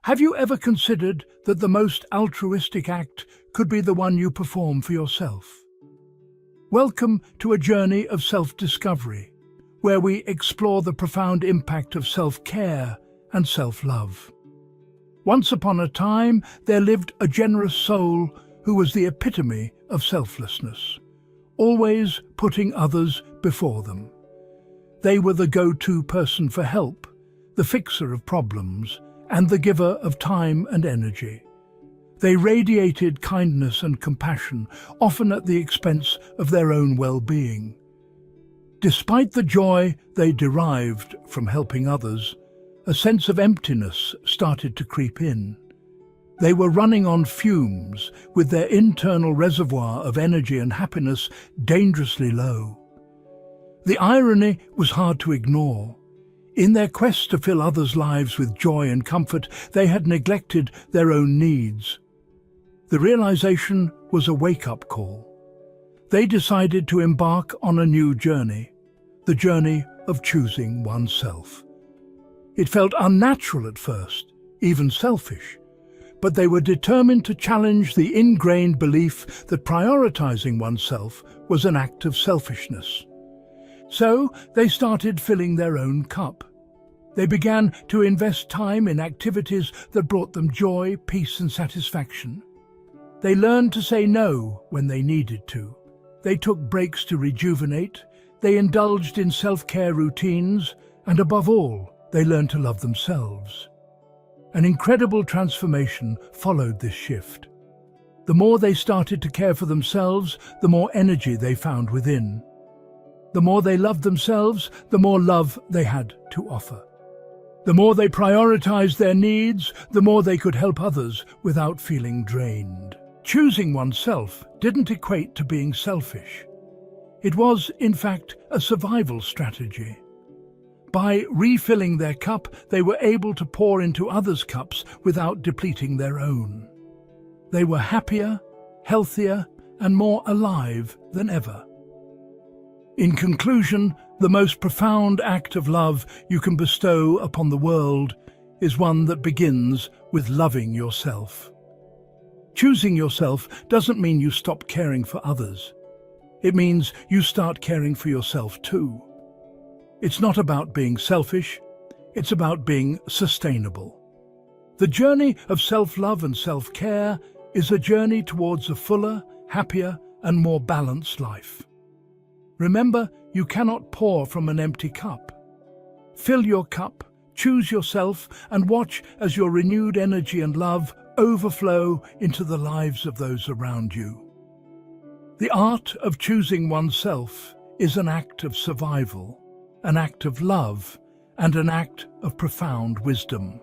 Have you ever considered that the most altruistic act could be the one you perform for yourself? Welcome to a journey of self-discovery, where we explore the profound impact of self-care and self-love. Once upon a time, there lived a generous soul who was the epitome of selflessness, always putting others before them. They were the go-to person for help, the fixer of problems, and the giver of time and energy. They radiated kindness and compassion, often at the expense of their own well-being. Despite the joy they derived from helping others, a sense of emptiness started to creep in. They were running on fumes, with their internal reservoir of energy and happiness dangerously low. The irony was hard to ignore. In their quest to fill others' lives with joy and comfort, they had neglected their own needs. The realization was a wake-up call. They decided to embark on a new journey, the journey of choosing oneself. It felt unnatural at first, even selfish, but they were determined to challenge the ingrained belief that prioritizing oneself was an act of selfishness. So they started filling their own cup. They began to invest time in activities that brought them joy, peace, and satisfaction. They learned to say no when they needed to. They took breaks to rejuvenate. They indulged in self-care routines, and above all, they learned to love themselves. An incredible transformation followed this shift. The more they started to care for themselves, the more energy they found within. The more they loved themselves, the more love they had to offer. The more they prioritized their needs, the more they could help others without feeling drained. Choosing oneself didn't equate to being selfish. It was, in fact, a survival strategy. By refilling their cup, they were able to pour into others' cups without depleting their own. They were happier, healthier, and more alive than ever. In conclusion, the most profound act of love you can bestow upon the world is one that begins with loving yourself. Choosing yourself doesn't mean you stop caring for others. It means you start caring for yourself too. It's not about being selfish, it's about being sustainable. The journey of self-love and self-care is a journey towards a fuller, happier, and more balanced life. Remember, you cannot pour from an empty cup. Fill your cup, choose yourself, and watch as your renewed energy and love overflow into the lives of those around you. The art of choosing oneself is an act of survival, an act of love, and an act of profound wisdom.